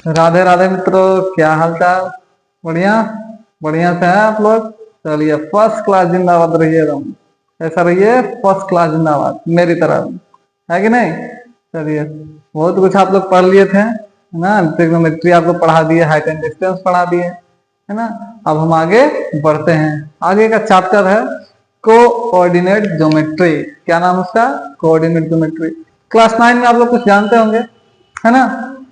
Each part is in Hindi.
राधे राधे मित्रों, क्या हाल चाल। बढ़िया बढ़िया से है आप लोग। चलिए, फर्स्ट क्लास जिंदाबाद रहिए एकदम। ऐसा रहिए, फर्स्ट क्लास जिंदाबाद मेरी तरह, है कि नहीं। चलिए, बहुत कुछ आप लोग पढ़ लिए थे, है ना। ट्रिग्नोमेट्री आपको पढ़ा दिए, हाइट एंड डिस्टेंस पढ़ा दिए, है ना। अब हम आगे बढ़ते हैं। आगे का चैप्टर है कोऑर्डिनेट ज्योमेट्री। क्या नाम उसका? Coordinate geometry. क्लास 9 में आप लोग कुछ जानते होंगे, है ना।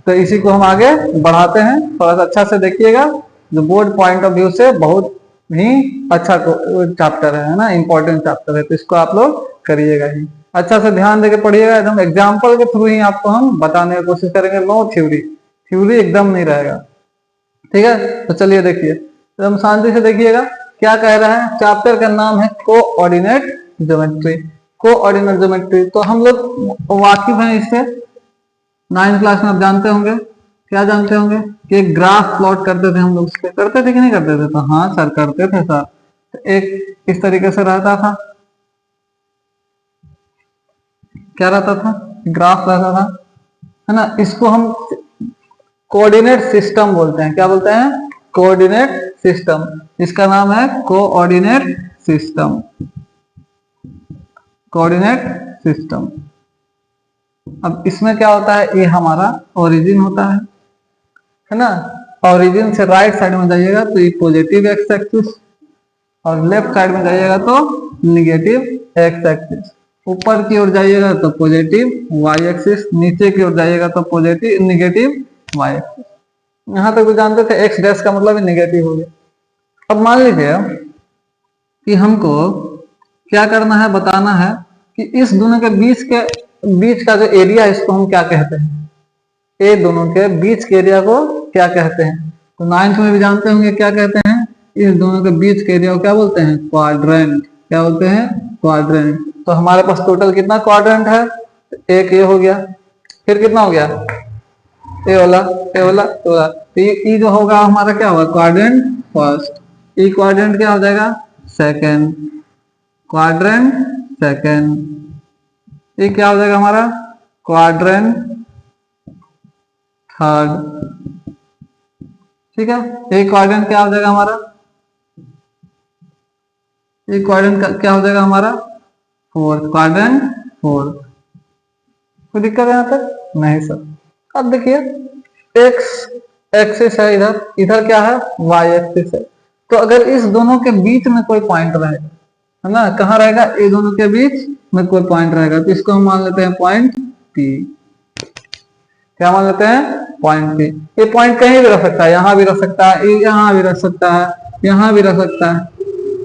तो इसी को हम आगे बढ़ाते हैं। थोड़ा सा अच्छा से देखिएगा, जो बोर्ड पॉइंट ऑफ व्यू से बहुत ही अच्छा चैप्टर है ना, इंपॉर्टेंट चैप्टर है। तो इसको आप लोग करिएगा ही, अच्छा से ध्यान देके पढ़िएगा। एकदम एग्जाम्पल के थ्रू ही आपको हम बताने की कोशिश करेंगे। नो थ्योरी, थ्योरी एकदम नहीं रहेगा, ठीक है। तो चलिए देखिए, एकदम शांति से देखिएगा क्या कह रहा है। चैप्टर का नाम है कोऑर्डिनेट ज्योमेट्री। कोऑर्डिनेट ज्योमेट्री तो हम लोग वाकिफ हैं इससे। 9th क्लास में आप जानते होंगे, क्या जानते होंगे कि एक ग्राफ प्लॉट करते थे हम लोग। उसके करते थे कि नहीं करते थे? तो हाँ सर, करते थे सर। तो एक इस तरीके से रहता था, क्या रहता था? ग्राफ रहता था, है ना। इसको हम कोऑर्डिनेट सिस्टम बोलते हैं। क्या बोलते हैं? Coordinate system. इसका नाम है कोऑर्डिनेट सिस्टम। Coordinate system. अब इसमें क्या होता है, ये हमारा ओरिजिन होता है ना। ओरिजिन से राइट साइड में जाइएगा तो ये पॉजिटिव एक्स एक्सिस, और लेफ्ट साइड में जाइएगा तो निगेटिव एक्स एक्सिस। ऊपर की ओर जाइएगा तो पॉजिटिव वाई एक्सिस, नीचे की ओर जाइएगा तो पॉजिटिव निगेटिव वाई एक्सिस। यहां तक तो जानते थे, एक्स डैश का मतलब निगेटिव हो गया। अब मान लीजिए कि हमको क्या करना है, बताना है कि इस दोनों के बीच का जो एरिया है, इसको हम क्या कहते हैं। ये दोनों के बीच के एरिया को क्या कहते हैं? तो 9th में भी जानते होंगे क्या कहते हैं। इस दोनों के बीच के एरिया को क्या बोलते हैं? क्वाड्रेंट। क्या बोलते हैं? क्वाड्रेंट। तो हमारे पास टोटल कितना क्वाड्रेंट है? एक ये हो गया, फिर कितना हो गया? ये वाला, ये वाला, ये वाला। तो ये जो होगा हमारा क्या होगा? Quadrant first. ये क्वाड्रेंट क्या हो जाएगा? सेकेंड। Quadrant second. ये क्या हो जाएगा हमारा? Quadrant third. ठीक है। एक क्वाड्रेंट क्या हो जाएगा हमारा? एक क्वाड्रेंट क्या हो जाएगा हमारा? फोर्थ। Quadrant fourth. कोई दिक्कत है यहां तक? नहीं सर। अब देखिए, एक्स एक्सिस है, इधर इधर क्या है? वाई एक्सिस है। तो अगर इस दोनों के बीच में कोई पॉइंट रहेगा, है ना, कहाँ रहेगा? ये दोनों के बीच में कोई पॉइंट रहेगा, तो इसको हम मान लेते हैं पॉइंट पी। क्या मान लेते हैं? Point P. ये पॉइंट कहीं भी रह सकता है, यहां भी रह सकता है, यहां भी रह सकता है, यहां भी रह सकता है,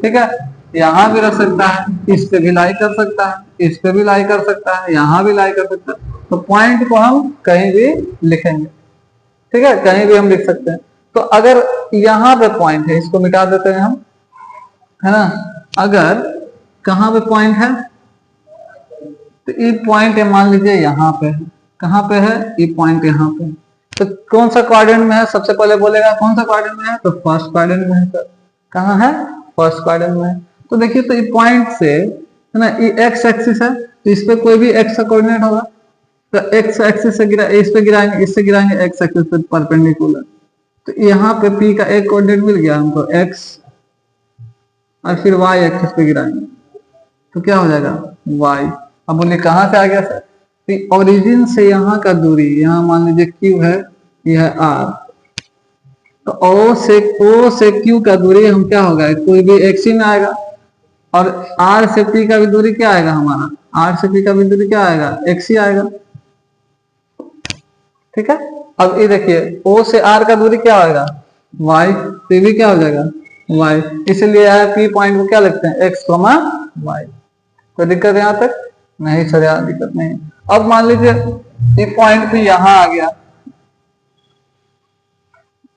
ठीक है। यहां भी रह सकता है, इस पे भी लाई कर सकता है, इस पे भी लाई कर सकता है, यहां भी लाई कर सकता है। तो पॉइंट को हम कहीं भी लिखेंगे, ठीक है, कहीं भी हम लिख सकते हैं। तो अगर यहाँ पे पॉइंट है, इसको मिटा देते हैं हम, है ना। अगर कहाँ पे पॉइंट है, तो ये पॉइंट है, मान लीजिए यहाँ पे है। कहाँ पे है? ये पॉइंट यहाँ पे है। तो कौन सा क्वाड्रेंट में है? सबसे पहले बोलेगा कौन सा क्वाड्रेंट में है, तो फर्स्ट क्वाड्रेंट में है सर। कहाँ है? फर्स्ट क्वाड्रेंट में है। तो देखिए, तो ये पॉइंट से, है ना, ये एक्स एक्सिस है, तो इस पे कोई भी एक्स का कोऑर्डिनेट होगा। तो एक्स एक्सिस से गिरा, इस पे गिराएंगे, इससे गिराएंगे, एक्स एक्सिस पे परपेंडिकुलर। तो यहाँ पे पी का एक कोऑर्डिनेट मिल गया हमको, एक्स, और फिर वाई एक्सिस पे गिराएंगे तो क्या हो जाएगा? वाई। अब बोलिए कहाँ से आ गया सर? तो ओरिजिन से यहाँ का दूरी, यहाँ मान लीजिए क्यू है, यह है आर। तो ओ से क्यू का दूरी हम क्या होगा? कोई भी एक्स ही में आएगा। और आर से पी का भी दूरी क्या आएगा हमारा? आर से पी का भी दूरी क्या आएगा? एक्स ही आएगा, ठीक है। अब ये देखिए, ओ से आर का दूरी क्या आएगा? वाई। तो ये भी क्या हो जाएगा? वाई। इसलिए पी पॉइंट को क्या लिखते हैं? X comma y. कोई दिक्कत है यहाँ तक? नहीं सर, यहाँ दिक्कत नहीं। अब मान लीजिए ये पॉइंट भी यहाँ आ गया,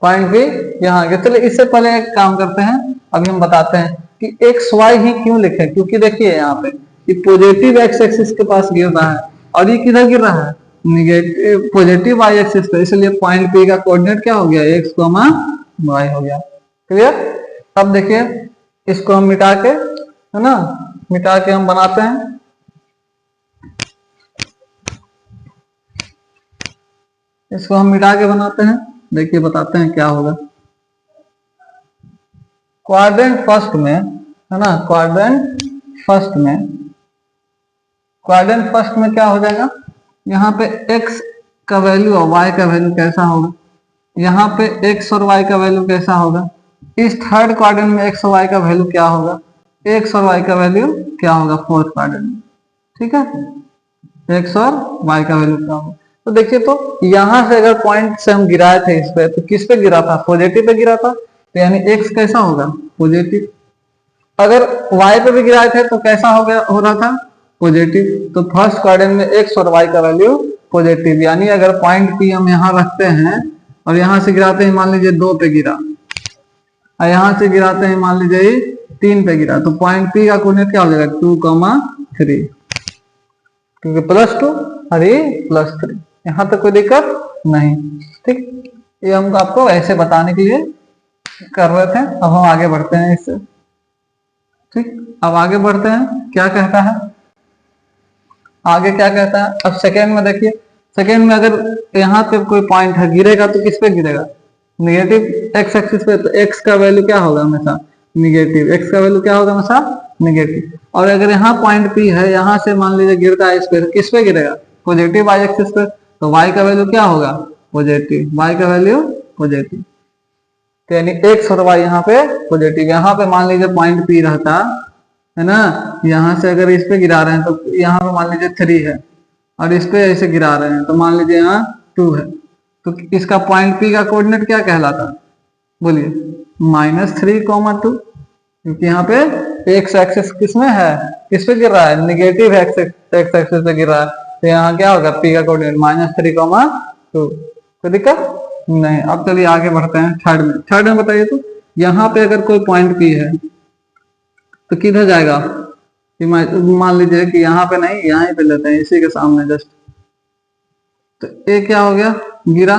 पॉइंट भी यहाँ आ गया। चलिए, इससे पहले एक काम करते हैं, अभी हम बताते हैं कि एक्स वाई ही क्यों लिखे। क्योंकि देखिए यहाँ पे ये पॉजिटिव एक्स एक्सिस के पास गिर रहा है, और ये किधर गिर रहा है? निगेटिव पॉजिटिव वाई एक्सिस पे। इसलिए पॉइंट पी का कोऑर्डिनेट क्या हो गया? एक्स कॉमा वाई हो गया। क्लियर? अब देखिए, इसको हम मिटा के, है ना, मिटा के हम बनाते हैं। इसको हम मिटा के बनाते हैं। देखिए बताते हैं क्या होगा। क्वाड्रेंट फर्स्ट में है ना, क्वाड्रेंट फर्स्ट में क्या हो जाएगा, यहाँ पे x का वैल्यू और y का वैल्यू कैसा होगा, यहाँ पे x और y का वैल्यू कैसा होगा, इस थर्ड क्वाड्रेंट में x और y का वैल्यू क्या होगा, x और y का वैल्यू क्या होगा फोर्थ क्वाड्रेंट में। ठीक है, x और y का वैल्यू क्या होगा। तो देखिए, तो यहां से अगर पॉइंट से हम गिराए थे इस पे, तो किस पे गिरा था, पॉजिटिव पे गिरा था, तो यानी x कैसा होगा, पॉजिटिव। अगर y पे भी गिराए थे तो कैसा हो रहा था, पॉजिटिव। तो फर्स्ट क्वाड्रेंट में x और y का वैल्यू पॉजिटिव, यानी अगर पॉइंट P हम यहाँ रखते हैं और यहाँ से गिराते हैं, मान लीजिए 2 पे गिरा, और यहाँ से गिराते हैं मान लीजिए 3 पे गिरा, तो पॉइंट P का कोऑर्डिनेट क्या हो जाएगा, 2,3, क्योंकि +2 और ये +3। यहाँ तक कोई दिक्कत नहीं। ठीक, ये हम आपको ऐसे बताने के लिए कर रहे थे। अब हम आगे बढ़ते हैं इससे। ठीक, अब आगे बढ़ते हैं, क्या कहता है आगे, क्या कहता है। अब सेकेंड में देखिए, सेकेंड में अगर यहाँ पे कोई पॉइंट है, गिरेगा तो किस पे गिरेगा, निगेटिव एक्स एक्सिस पे। तो एक्स का वैल्यू क्या होगा हमेशा, निगेटिव। एक्स का वैल्यू क्या होगा हमेशा, निगेटिव। और अगर यहाँ पॉइंट पी है, यहाँ से मान लीजिए गिरता है इस पे, तो किस पे गिरेगा, पॉजिटिव वाई एक्सिस पे। तो वाई का वैल्यू क्या होगा, पॉजिटिव, वाई का वैल्यू पॉजिटिव। तो यानी एक्स और वाई यहाँ पे पॉजिटिव। यहाँ पे मान लीजिए पॉइंट पी रहता है ना, यहाँ से अगर इस पे गिरा रहे हैं तो यहाँ पे मान लीजिए 3 है, और इस पे ऐसे गिरा रहे हैं तो मान लीजिए यहाँ 2 है, तो इसका पॉइंट पी का कोऑर्डिनेट क्या कहलाता, बोलिए, -3,2, क्योंकि यहाँ पे एक्स एक्सिस किसमें है, किस पे गिर रहा है, निगेटिव एक्स एक्सिस पे गिर रहा है। तो यहाँ क्या होगा, पी का कोऑर्डिनेट -3,2। कोई दिक्कत नहीं। अब चलिए आगे बढ़ते हैं थर्ड में बताइए, तो यहाँ पे अगर कोई पॉइंट पी है तो किधर जाएगा, मान लीजिए कि यहाँ पे नहीं, यहाँ पे लेते हैं, इसी के सामने जस्ट। तो ये क्या हो गया, गिरा।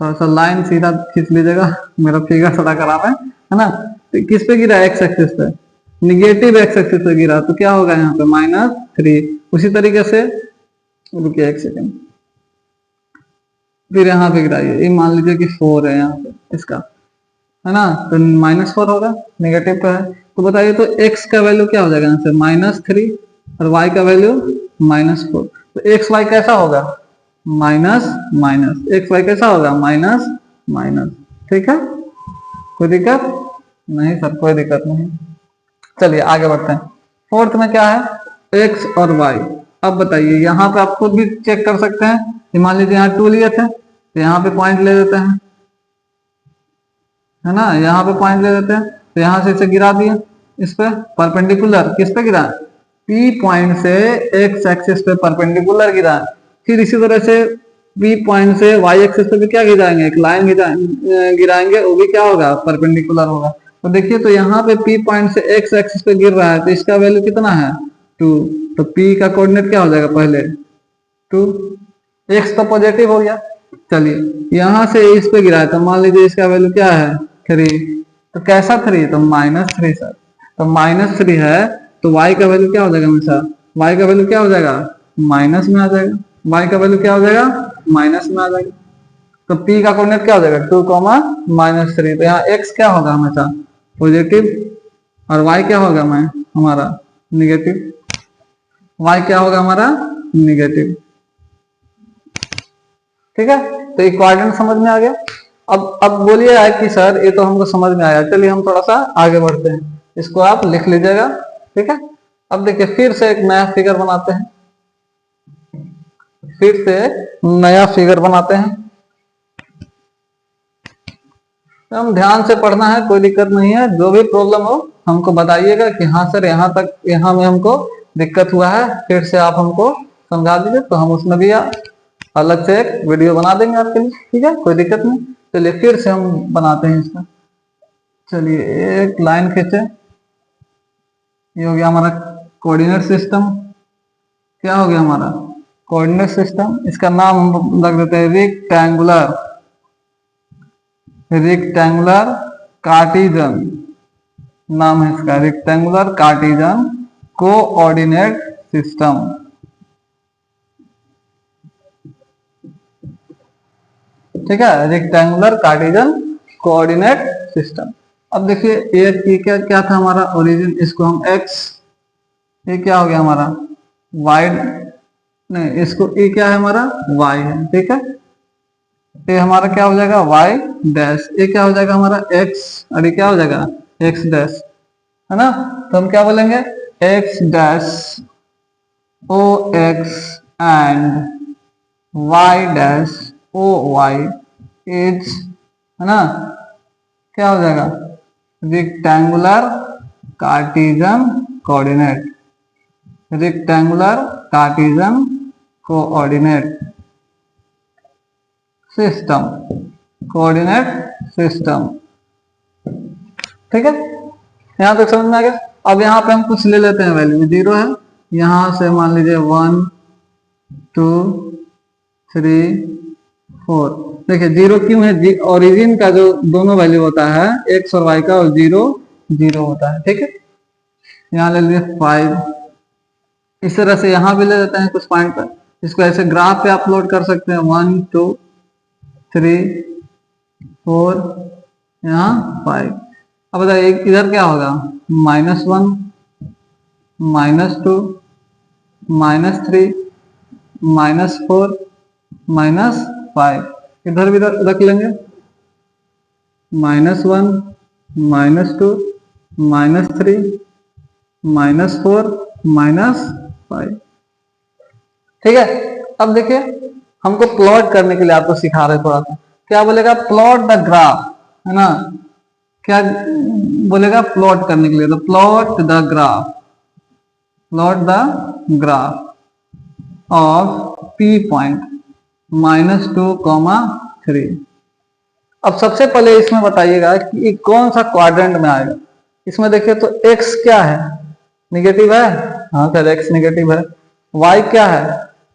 थोड़ा सा लाइन सीधा खींच लीजिएगा, मेरा फिगर थोड़ा खराब है ना। तो किस पे गिरा, एक्स एक्सिस पे, निगेटिव एक्स एक्सिस पे गिरा, तो क्या होगा यहाँ पे -3। उसी तरीके से, रुकिए एक सेकेंड, फिर यहाँ पे गिराइए, ये मान लीजिए कि 4 है यहाँ पे इसका, है ना, तो -4 होगा, निगेटिव पे है। तो बताइए, तो x का वैल्यू क्या हो जाएगा यहाँ से, -3, और y का वैल्यू -4। तो एक्स वाई कैसा होगा, एक्स वाई कैसा होगा, माइनस। ठीक है, कोई दिक्कत नहीं सर, कोई दिक्कत नहीं। चलिए आगे बढ़ते हैं। फोर्थ में क्या है, x और y। अब बताइए, यहाँ पे आप खुद भी चेक कर सकते हैं। मान लीजिए यहाँ 2 लिए थे, तो यहाँ पे पॉइंट ले देते हैं, है ना, यहाँ पे पॉइंट ले देते हैं। तो यहाँ से इसे गिरा दिए इस पे परपेंडिकुलर, किस पे गिरा, P पॉइंट से x एक्सिस पे परपेंडिकुलर गिरा। फिर इसी तरह से P पॉइंट से y एक्सिस पे भी क्या गिराएंगे, एक लाइन गिराएंगे, वो भी क्या होगा, परपेंडिकुलर होगा। तो देखिए, तो यहाँ पे P पॉइंट से x एक्सिस पे गिर रहा है, तो इसका वैल्यू कितना है, 2। तो P का कोऑर्डिनेट क्या हो जाएगा, पहले 2, x तो पॉजिटिव हो गया। चलिए, यहाँ से इस पे गिरा है, तो मान लीजिए इसका वैल्यू क्या है, 3। तो कैसा 3, तो -3 सर। तो -3 है, तो y का वैल्यू क्या हो जाएगा हमेशा, y का वैल्यू क्या हो जाएगा, माइनस में आ जाएगा। y का वैल्यू क्या हो जाएगा, माइनस में आ जाएगा। तो p का कोऑर्डिनेट क्या हो जाएगा, 2, -3। तो यहाँ x क्या होगा हमेशा, पॉजिटिव, और y क्या होगा हमारा निगेटिव। y क्या होगा हमारा, निगेटिव। ठीक है, तो ये क्वाड्रेंट समझ में आ गया। अब बोलिए कि सर ये तो हमको समझ में आया, चलिए हम थोड़ा सा आगे बढ़ते हैं, इसको आप लिख लीजिएगा। ठीक है, अब देखिए फिर से एक नया फिगर बनाते हैं, तो हम ध्यान से पढ़ना है, कोई दिक्कत नहीं है। जो भी प्रॉब्लम हो हमको बताइएगा कि हाँ सर यहाँ तक, यहाँ में हमको दिक्कत हुआ है, फिर से आप हमको समझा दीजिए, तो हम उसमें भी अलग से एक वीडियो बना देंगे आपके लिए। ठीक है, कोई दिक्कत नहीं। चलिए फिर से हम बनाते हैं इसमें। चलिए एक लाइन खींचे, ये हो गया हमारा कोऑर्डिनेट सिस्टम। क्या हो गया हमारा कोऑर्डिनेट सिस्टम, इसका नाम हम रख देते हैं रेक्टेंगुलर कार्टेशियन, नाम है इसका रेक्टेंगुलर कार्टेशियन कोऑर्डिनेट सिस्टम। ठीक है, रेक्टेंगुलर कार्टेशियन कोऑर्डिनेट सिस्टम। अब देखिए ये क्या क्या था हमारा ओरिजिन, इसको हम x, ये क्या हो गया हमारा y, नहीं इसको ये क्या है हमारा y है, ठीक है, ये हमारा क्या हो जाएगा y डैश, ये क्या हो जाएगा हमारा x, और ये क्या हो जाएगा x डैश, है ना। तो हम क्या बोलेंगे x dash O x and y dash O y is, है ना, क्या हो जाएगा rectangular Cartesian coordinate, rectangular Cartesian coordinate system, coordinate system, ठीक है। यहां तक समझ में आ गया। अब यहाँ पे हम कुछ ले लेते हैं, वैल्यू 0 है, यहां से मान लीजिए 1 2 3 4। देखिए 0 क्यों है, ओरिजिन का जो दोनों वैल्यू होता है x और y का, और 0 0 होता है, ठीक है। यहाँ ले लीजिए 5, इस तरह से यहाँ भी ले लेते हैं कुछ पॉइंट पर, इसको ऐसे ग्राफ पे अपलोड कर सकते हैं 1 2 3 4 यहाँ 5। अब बताइए इधर क्या होगा -1 -2 -3 -4 -5, इधर भी रख लेंगे -1 -2 -3 -4 -5, ठीक है। अब देखिए हमको प्लॉट करने के लिए आपको सिखा रहे थोड़ा सा, क्या बोलेगा प्लॉट द ग्राफ, है ना, क्या बोलेगा प्लॉट करने के लिए, तो plot the graph, plot the graph of P point -2, 3। अब सबसे पहले इसमें बताइएगा कि ये कौन सा क्वाड्रेंट में आएगा। इसमें देखिए तो x क्या है निगेटिव है, हाँ सर x निगेटिव है, y क्या है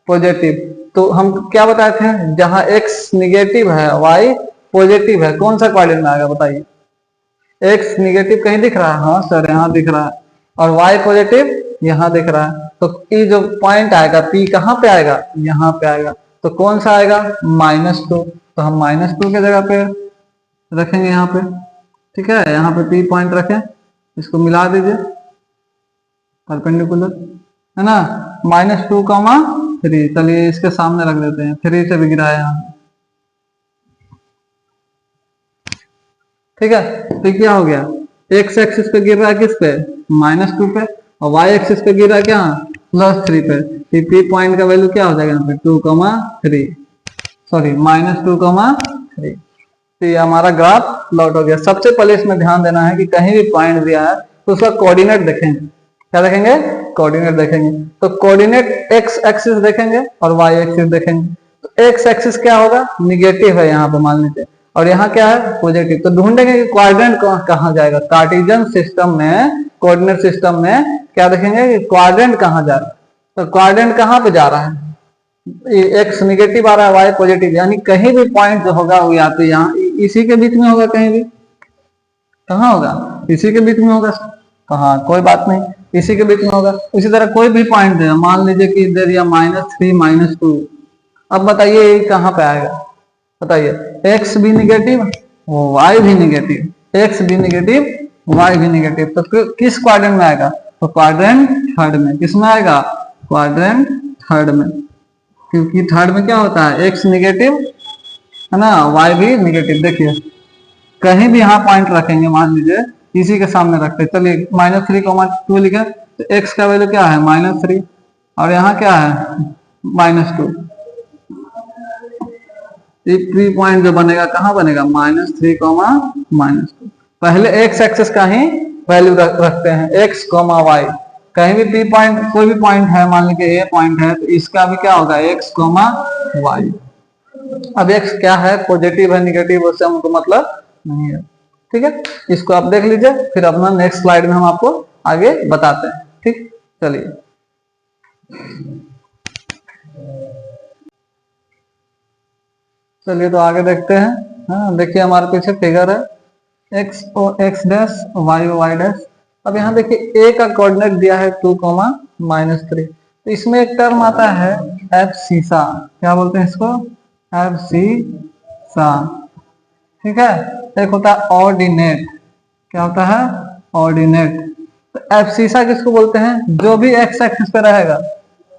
पॉजिटिव, तो हम क्या बताए थे जहां x निगेटिव है y पॉजिटिव है, कौन सा क्वाड्रेंट में आएगा बताइए। x निगेटिव कहीं दिख रहा है, हाँ सर यहाँ दिख रहा है, और y पॉजिटिव यहाँ दिख रहा है, तो ये जो पॉइंट आएगा P कहाँ पे आएगा, यहाँ पे आएगा, तो कौन सा आएगा -2, तो हम -2 के जगह पे रखेंगे यहाँ पे, ठीक है, यहाँ पे P पॉइंट रखें, इसको मिला दीजिए परपेंडिकुलर, है ना, -2, 3, चलिए इसके सामने रख देते हैं, 3 से भी गिरा है यहाँ, ठीक है। तो क्या हो गया x एक्सिस पे गिर रहा है किस पे -2 पे, और y एक्सिस पे गिर रहा है क्या +3 पे, P पॉइंट का वैल्यू क्या हो जाएगा यहाँ पे 2, 3, सॉरी -2, 3। तो ये हमारा ग्राफ प्लॉट हो गया। सबसे पहले इसमें ध्यान देना है कि कहीं भी पॉइंट दिया है तो उसका कोऑर्डिनेट देखेंगे, क्या देखेंगे कोऑर्डिनेट देखेंगे, तो कोऑर्डिनेट x एक्सिस देखेंगे और y एक्सिस देखेंगे, तो x एक्सिस क्या होगा निगेटिव है यहाँ पे मान लीजिए, और यहाँ क्या है पॉजिटिव, तो ढूंढेंगे कि क्वाड्रेंट कहाँ जाएगा, कार्टेशियन सिस्टम में, कोऑर्डिनेट सिस्टम में क्या देखेंगे कि क्वाड्रेंट कहाँ जा रहा है, तो क्वाड्रेंट कहाँ पे जा रहा है, x निगेटिव आ रहा है y पॉजिटिव, यानी कहीं भी पॉइंट जो होगा वो या तो यहाँ इसी के बीच में होगा, कहीं भी कहाँ होगा इसी के बीच में होगा, तो हाँ कोई बात नहीं इसी के बीच में होगा। उसी तरह कोई भी पॉइंट दे, मान लीजिए कि इधर या -3 -2, अब बताइए ये कहाँ पे आएगा, बताइए x भी निगेटिव y भी निगेटिव, x भी निगेटिव y भी निगेटिव, तो किस क्वाड्रेंट में आएगा, तो क्वाड्रेंट थर्ड में, किसमें आएगा क्वाड्रेंट थर्ड में, क्योंकि थर्ड में क्या होता है x निगेटिव है ना, y भी निगेटिव। देखिए कहीं भी यहाँ पॉइंट रखेंगे, मान लीजिए इसी के सामने रखते, चलिए -3, 2 लिखे, तो x का वैल्यू क्या है -3, और यहाँ क्या है -2, P पॉइंट जो बनेगा कहाँ बनेगा -3, -2। पहले x एक्सिस का ही वैल्यू रखते हैं x, y, कहीं भी P पॉइंट कोई भी पॉइंट है, मान लीजिए A पॉइंट है, तो इसका भी क्या होगा x, y। अब x क्या है पॉजिटिव है निगेटिव उससे हमको मतलब नहीं है, ठीक है। इसको आप देख लीजिए, फिर अपना नेक्स्ट स्लाइड में हम आपको आगे बताते हैं, ठीक। चलिए चलिए तो आगे देखते हैं। हाँ देखिए हमारे पीछे फिगर है x और x dash y y dash. अब यहाँ देखिए a का कोऑर्डिनेट दिया है 2, -3, तो इसमें एक टर्म आता है एफ सीसा, क्या बोलते हैं इसको एफ सी सा, ठीक है। एक होता है ऑर्डिनेट, क्या होता है, ऑर्डिनेट। तो एब्सिसा किसको बोलते हैं, जो भी एक्स एक्सिस पे रहेगा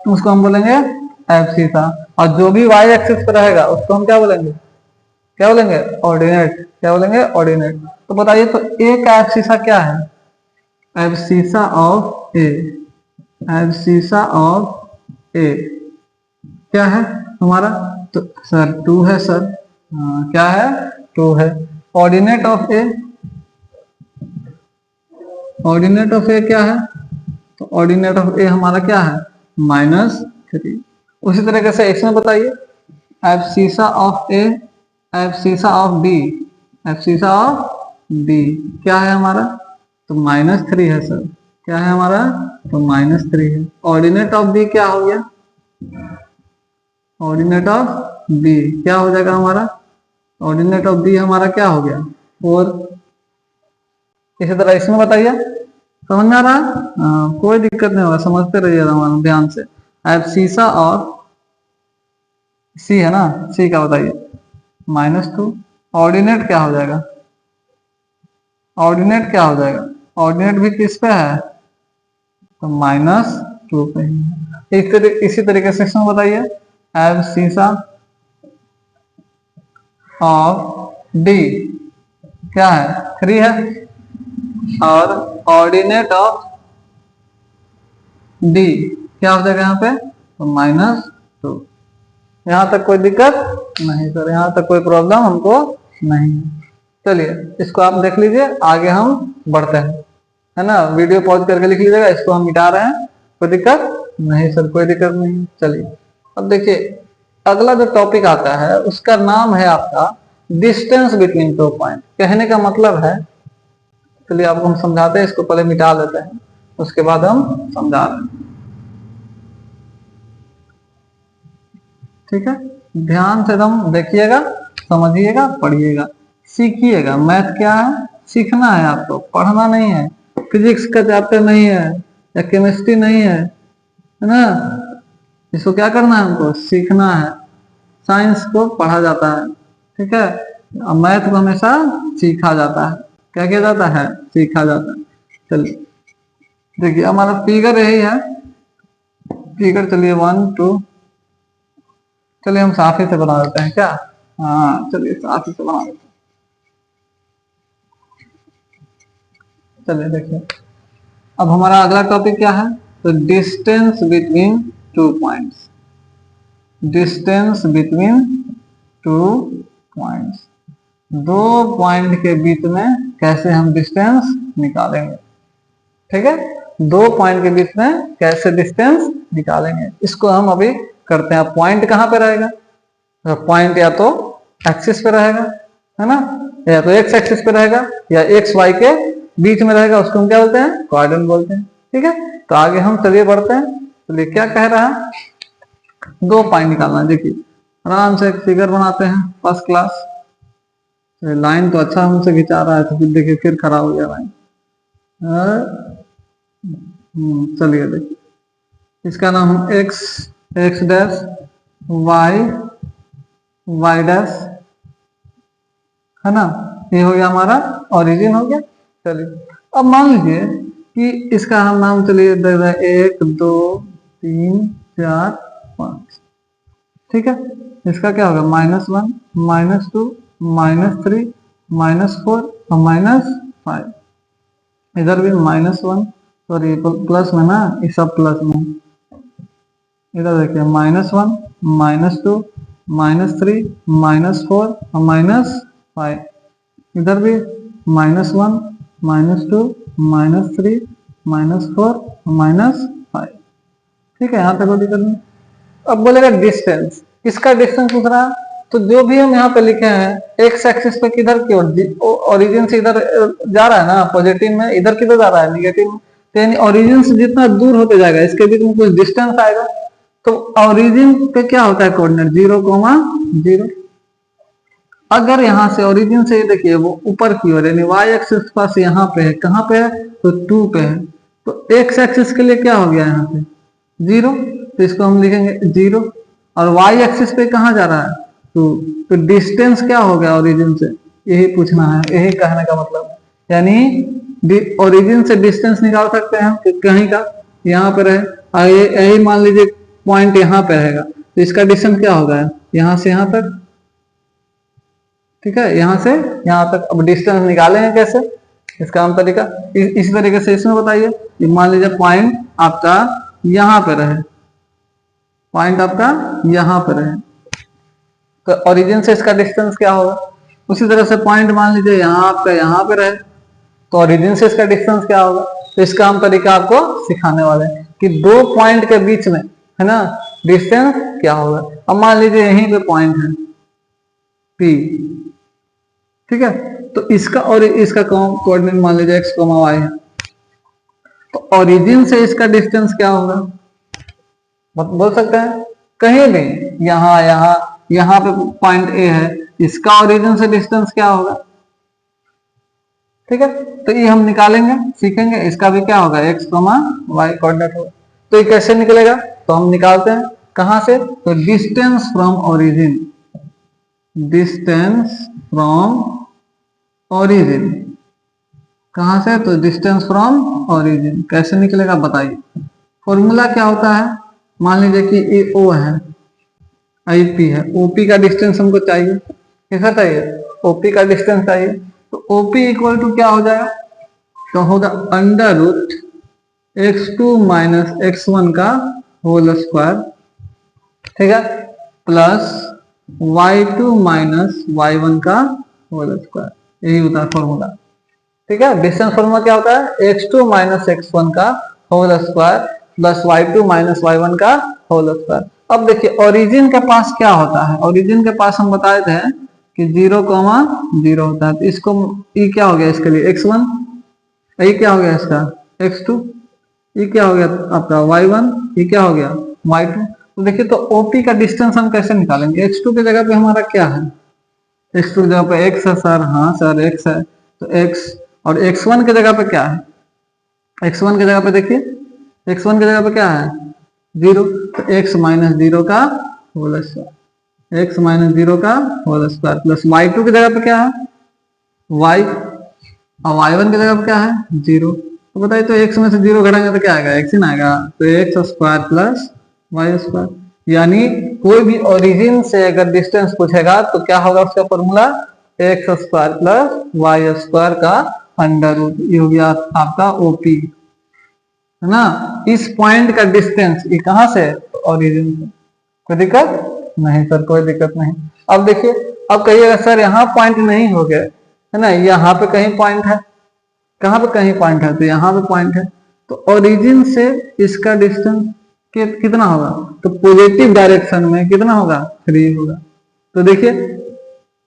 उसको हम बोलेंगे एब्सिसा, और जो भी वाई एक्सिस पे रहेगा उसको हम क्या बोलेंगे, क्या बोलेंगे, ऑर्डिनेट, क्या बोलेंगे, ऑर्डिनेट। तो बताइए, तो ए का एब्सिसा क्या है, abscissa of A, abscissa of A क्या है हमारा, तो सर 2 है सर, क्या है, 2 है। Ordinate of A, ordinate of A क्या है, तो ऑर्डिनेट ऑफ ए हमारा क्या है, -3। उसी तरीके से इसमें बताइए, abscissa of A, abscissa of B, abscissa of B क्या है हमारा, तो -3 है सर, क्या है हमारा, तो -3 है। ऑर्डिनेट ऑफ बी क्या हो गया, ऑर्डिनेट ऑफ बी क्या हो जाएगा हमारा, ऑर्डिनेट ऑफ बी हमारा क्या हो गया, 4। इसी तरह इसमें बताइए, समझ में आ रहा है, कोई दिक्कत नहीं होगा, समझते रहिएगा हमारा ध्यान से। एब्सिसा ऑफ सी है ना, सी का बताइए, -2। ऑर्डिनेट क्या हो जाएगा, ऑर्डिनेट क्या हो जाएगा, ऑर्डिनेट भी किस पे है, तो -2 पे ही। इसी तरीके से इसमें बताइए, एब्सिसा ऑफ डी क्या है, 3 है, और ऑर्डिनेट ऑफ डी क्या हो जाएगा यहाँ पे, तो -2। यहाँ तक कोई दिक्कत नहीं सर, यहाँ तक कोई प्रॉब्लम हमको नहीं। चलिए इसको आप देख लीजिए, आगे हम बढ़ते हैं, है ना। वीडियो पॉज करके लिख लीजिएगा, इसको हम मिटा रहे हैं, कोई दिक्कत नहीं सर, कोई दिक्कत नहीं। चलिए अब देखिए, अगला जो टॉपिक आता है उसका नाम है आपका डिस्टेंस बिटवीन 2 पॉइंट। कहने का मतलब है, चलिए आपको हम समझाते हैं, इसको पहले मिटा लेते हैं, उसके बाद हम समझा रहे हैं, ठीक है। ध्यान से एकदम देखिएगा, समझिएगा, पढ़िएगा, सीखिएगा। मैथ क्या है, सीखना है आपको, पढ़ना नहीं है। फिजिक्स का चैप्टर नहीं है या केमिस्ट्री नहीं है ना, इसको क्या करना है, हमको सीखना है। साइंस को पढ़ा जाता है, ठीक है, और मैथ को हमेशा सीखा जाता है। क्या किया जाता है, सीखा जाता है। चलिए देखिए, हमारा फिगर यही है, फिगर चलिए 1 2, चलिए हम साफ ही से बना देते हैं क्या, हाँ चलिए साफ ही से बना देते हैं। चलिए देखिए, अब हमारा अगला टॉपिक क्या है, तो distance between 2 points, distance between 2 points. 2 point के बीच में कैसे हम डिस्टेंस निकालेंगे, ठीक है। 2 पॉइंट के बीच में कैसे डिस्टेंस निकालेंगे, इसको हम अभी करते हैं। पॉइंट कहाँ पे रहेगा, तो पॉइंट या तो एक्सिस पे रहेगा, है ना, या तो एक्स एक्सिस पे रहेगा, या एक्स वाई के बीच में रहेगा, उसको हम क्या बोलते हैं, क्वाड्रेंट बोलते हैं, ठीक है। तो आगे हम चलिए बढ़ते हैं। चलिए क्या कह रहा है, 2 पॉइंट निकालना है। देखिए आराम से एक फिगर बनाते हैं, फर्स्ट क्लास। लाइन तो अच्छा हमसे खिंचा रहा है, तो फिर देखिए फिर खराब हो गया लाइन। चलिए देखिए, इसका नाम हम एक्स डैश, वाई डैश, है ना, ये हो गया हमारा ओरिजिन हो गया। चलिए अब मान लीजिए कि इसका हम नाम चलिए दे रहे हैं 1 2 3 4 5, ठीक है। इसका क्या होगा, -1 -2 -3 -4 और -5। इधर भी -1, सॉरी प्लस में ना, ये सब प्लस में। इधर देखिए -1 -2 -3 -4 और -5। इधर भी -1 -2 -3 -4 और -5, ठीक है। यहाँ तक कोई दिक्कत नहीं। अब बोलेगा डिस्टेंस, किसका डिस्टेंस पूछ रहा है, तो जो भी हम यहाँ पे लिखे हैं एक्स एक्सिस पे किधर की ओर, ओरिजिन से इधर जा रहा है ना पॉजिटिव में, इधर किधर जा रहा है निगेटिव में, तो यानी ओरिजिन से जितना दूर होते जाएगा इसके बीच में कुछ डिस्टेंस आएगा। तो ओरिजिन पे क्या होता है कोऑर्डिनेट, 0,0। अगर यहाँ से ओरिजिन से देखिए वो ऊपर की ओर यानी वाई एक्सिस पास यहाँ पे है, कहाँ पे है, तो 2 पे है। तो एक्स एक्सिस के लिए क्या हो गया यहाँ पे 0, तो इसको हम लिखेंगे 0। और वाई एक्सिस पे कहाँ जा रहा है, तो डिस्टेंस क्या हो गया ओरिजिन से, यही पूछना है, यही कहने का मतलब है। यानी ओरिजिन से डिस्टेंस निकाल सकते हैं कि कहीं का यहाँ पे रहे, यही मान लीजिए पॉइंट यहाँ पे रहेगा, तो इसका डिस्टेंस क्या होगा, यहाँ से यहाँ तक, ठीक है, यहाँ से यहाँ तक। अब डिस्टेंस निकालेंगे कैसे, इसका हम तरीका इसी तरीके से इसमें बताइए। मान लीजिए पॉइंट आपका यहाँ पे रहे, पॉइंट आपका यहाँ पे रहे, तो ओरिजिन से इसका डिस्टेंस क्या होगा। उसी तरह से पॉइंट मान लीजिए यहाँ आपका यहाँ पे रहे, तो ओरिजिन से इसका डिस्टेंस क्या होगा। तो इसका हम तरीका आपको सिखाने वाले हैं कि दो पॉइंट के बीच में, है ना, डिस्टेंस क्या होगा। अब मान लीजिए यहीं पे पॉइंट है P, ठीक है, तो इसका और इसका कोऑर्डिनेट मान लीजिए x, y है, तो ओरिजिन से इसका डिस्टेंस क्या होगा, बोल सकते हैं कहीं भी, यहाँ यहाँ यहाँ पे पॉइंट A है, इसका ओरिजिन से डिस्टेंस क्या होगा, ठीक है। तो ये हम निकालेंगे, सीखेंगे, इसका भी क्या होगा x, y कोऑर्डिनेट होगा। तो ये कैसे निकलेगा, तो हम निकालते हैं कहां से, तो distance from origin, distance from origin, कहां से, तो डिस्टेंस फ्रॉम ओरिजिन। कैसे निकलेगा बताइए, फॉर्मूला क्या होता है। मान लीजिए कि ये O है, IP है, OP का डिस्टेंस हमको चाहिए, कैसा चाहिए, OP का डिस्टेंस चाहिए। तो OP इक्वल टू क्या हो जाएगा, तो होगा under root x2 minus x1 का होल स्क्वायर, ठीक है, प्लस y2 माइनस y1 का होल स्क्वायर, यही होता है फॉर्मूला, ठीक है। डिस्टेंस फॉर्मूला क्या होता है, x2 माइनस x1 का whole square plus y2 minus y1 का होल स्क्वायर। अब देखिए ओरिजिन के पास क्या होता है, ओरिजिन के पास हम बताए थे कि 0,0 होता है, तो इसको ये क्या हो गया, इसके लिए x1, ये क्या हो गया इसका x2, ये क्या हो गया आपका y1, ये क्या हो गया y2। तो देखिए तो OP का डिस्टेंस हम कैसे निकालेंगे, x2 की जगह पे हमारा क्या है, x2 की जगह पे x है सर, हाँ सर x है, तो x, और x1 की जगह पे क्या है, x1 की जगह पे देखिए, x1 की जगह पे क्या है 0, तो x माइनस 0 का होल स्क्वायर, x माइनस 0 का होल स्क्वायर प्लस y2 की जगह पे क्या है y, और y1 की जगह पे क्या है 0। तो बताइए तो x में से 0 घटाएंगे तो क्या आएगा, x ही ना आएगा, तो x square plus y square. यानी कोई भी ओरिजिन से अगर डिस्टेंस पूछेगा तो क्या होगा उसका formula, x square plus y square का अंडर रूट, ये हो गया आपका OP, है ना। इस पॉइंट का डिस्टेंस ये कहां से, ओरिजिन से। कोई दिक्कत नहीं सर, कोई दिक्कत नहीं। अब देखिए, अब कहिएगा सर यहाँ पॉइंट नहीं हो गया, है ना, यहाँ पे कहीं पॉइंट है, कहाँ पे कहीं पॉइंट है, तो यहाँ पे पॉइंट है, तो ओरिजिन से इसका डिस्टेंस कितना होगा, तो पॉजिटिव डायरेक्शन में कितना होगा 3 होगा। तो देखिए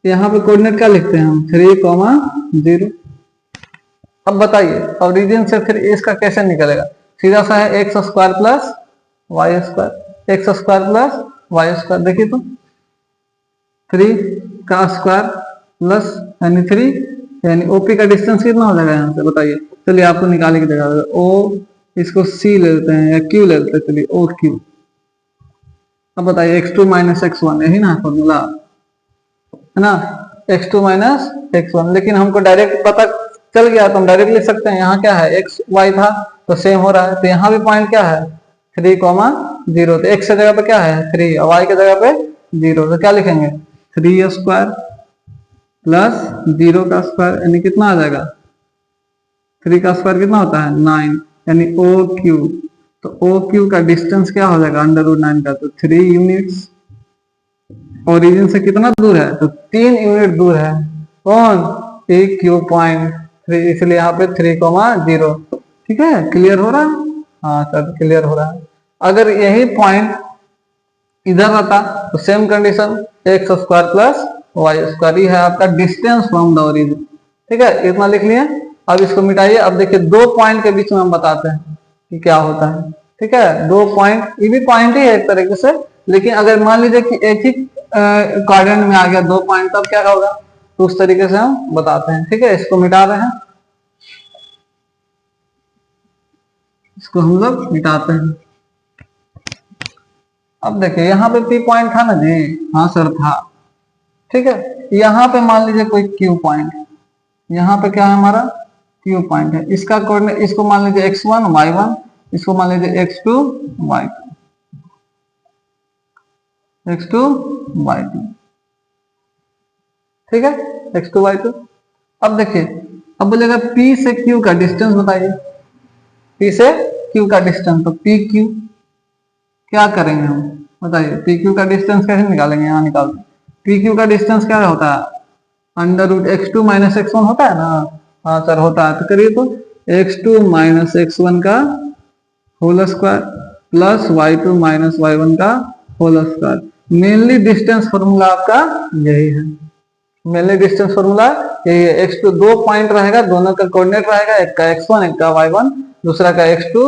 यहाँ पे कोऑर्डिनेट क्या लिखते हैं हम 3,0। अब बताइए ओरिजिन से फिर इसका कैसे निकलेगा, सीधा सा है x square plus Y square, X square plus Y square. देखिए तो 3 का स्क्वायर प्लस यानी 3, यानी OP का डिस्टेंस कितना हो जाएगा यहाँ से बताइए। चलिए आपको निकालने की जगह O, इसको C ले लेते हैं या Q ले लेते हैं, चलिए OQ। अब बताइए x2 माइनस x1, यही ना फॉर्मूला, है ना, x2 माइनस x1। लेकिन हमको डायरेक्ट पता चल गया तो हम डायरेक्ट लिख सकते हैं, यहाँ क्या है x y था तो सेम हो रहा है, तो यहाँ भी पॉइंट क्या है 3,0, तो x की जगह पे क्या है 3 और y की जगह पे 0, तो क्या लिखेंगे 3 स्क्वायर प्लस 0 का स्क्वायर, यानी कितना आ जाएगा 3 का स्क्वायर कितना होता है 9, यानी OQ। तो OQ का डिस्टेंस क्या हो जाएगा अंडर रूट 9 का, तो 3 यूनिट्स। ओरिजिन से कितना दूर है, तो 3 यूनिट दूर है, कौन AQ पॉइंट 3, इसलिए यहाँ पे 3,0। ठीक है, क्लियर हो रहा है, हाँ सर क्लियर हो रहा है। अगर यही पॉइंट इधर रहता तो same condition X square plus Y square, है आपका डिस्टेंस फ्रॉम द ओरिजिन। ठीक है, इतना लिख लिए। अब इसको मिटाइए। अब देखिए दो पॉइंट के बीच में हम बताते हैं कि क्या होता है। ठीक है, दो पॉइंट, ये भी पॉइंट ही है एक तरीके से, लेकिन अगर मान लीजिए कि एक ही क्वाड्रेंट में आ गया दो पॉइंट, तब क्या होगा, तो उस तरीके से हम बताते हैं। ठीक है, इसको मिटा रहे हैं, इसको हम लोग मिटाते हैं। अब देखिए यहाँ पे पी पॉइंट था ना जी, हाँ सर था, ठीक है। यहाँ पे मान लीजिए कोई क्यू पॉइंट, यहाँ पे क्या है हमारा क्यू पॉइंट है, इसका कोऑर्डिनेट, इसको मान लीजिए x1 y1, इसको मान लीजिए x2 y2, x2 y2, ठीक है, x2 y2। अब देखिए, अब बोलेगा P से Q का डिस्टेंस बताइए, P से Q का डिस्टेंस, तो PQ क्या करेंगे हम बताइए, PQ का डिस्टेंस कैसे निकालेंगे, यहाँ निकालते हैं। PQ का डिस्टेंस क्या होता है, under root x2 minus x1 होता है ना, हाँ सर होता है, तो करिए तो x2 माइनस x1 का whole square plus y2 minus y1 का whole square. Mainly distance formula आपका यही है, मेनली डिस्टेंस फॉर्मूला यही है। x2 दो पॉइंट रहेगा, दोनों का कोऑर्डिनेट रहेगा, एक का x1 एक का y1, दूसरा का x2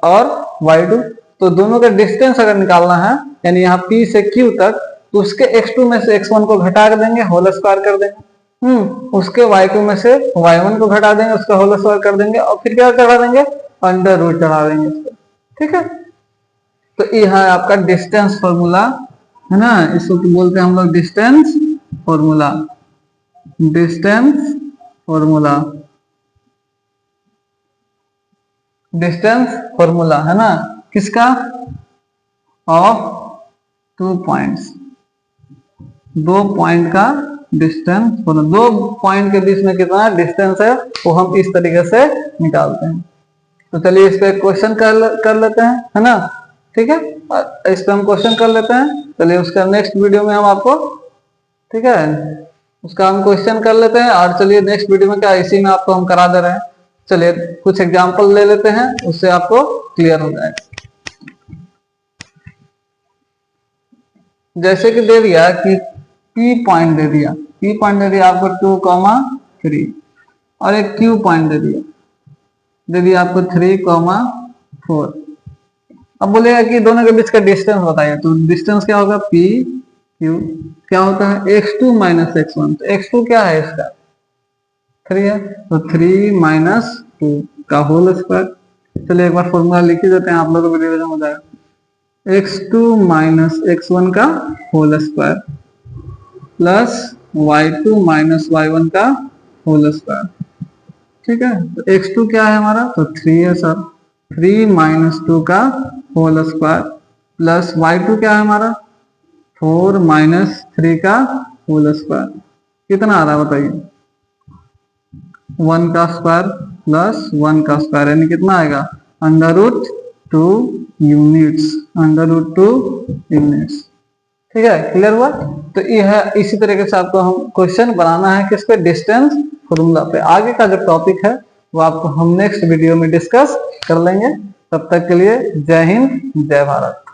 और y2। तो दोनों का डिस्टेंस अगर निकालना है, यानी यहाँ P से Q तक, तो उसके x2 में से x1 को घटा कर देंगे, होल स्क्वायर कर देंगे, उसके y2 में से y1 को घटा देंगे, उसका होल स्क्वायर कर देंगे, और फिर क्या चढ़ा देंगे, अंडर रूट चढ़ा देंगे इसको, ठीक है। तो यह है आपका डिस्टेंस फॉर्मूला, है ना, इसको बोलते हैं हम लोग distance formula, distance formula, distance formula है ना, किसका, ऑफ 2 पॉइंट्स, 2 पॉइंट का डिस्टेंस, दो पॉइंट के बीच में कितना डिस्टेंस है वो हम इस तरीके से निकालते हैं। तो चलिए इस पे क्वेश्चन कर लेते हैं, है ना, ठीक है, इस पे हम क्वेश्चन कर लेते हैं। चलिए उसका नेक्स्ट वीडियो में हम आपको, ठीक है, उसका हम क्वेश्चन कर लेते हैं, और चलिए नेक्स्ट वीडियो में क्या इसी में आपको हम करा दे रहे हैं। चलिए कुछ एग्जांपल ले लेते हैं, उससे आपको क्लियर हो जाएगा। जैसे कि दे दिया कि P पॉइंट दे दिया, P पॉइंट दे दिया आपको 2,3, और एक Q पॉइंट दे दिया आपको 3,4। अब बोलेगा कि दोनों के बीच का डिस्टेंस बताइए, तो डिस्टेंस क्या होगा, P Q क्या होता है, x2 माइनस x1, तो x2 क्या है इसका 3 है, तो 3 माइनस 2 का होल स्क्वायर। चलिए एक बार फॉर्मूला लिख ही देते हैं, आप लोगों को भी रिवीजन हो जाएगा, x2 माइनस x1 का whole square plus y2 minus y1 का होल स्क्वायर, ठीक है। तो x2 क्या है हमारा, तो 3 है सर, 3 माइनस 2 का होल स्क्वायर प्लस y2 क्या है हमारा, 4 माइनस 3 का होल स्क्वायर, कितना आ रहा है बताइए, 1 का स्क्वायर प्लस 1 का स्क्वायर, यानी कितना आएगा, under root 2 units, under root 2 units, ठीक है, क्लियर हुआ। तो यह है, इसी तरीके से आपको हम क्वेश्चन बनाना है किस पे, डिस्टेंस फॉर्मूला पे। आगे का जो टॉपिक है वो आपको हम नेक्स्ट वीडियो में डिस्कस कर लेंगे। तब तक के लिए जय हिंद, जय भारत।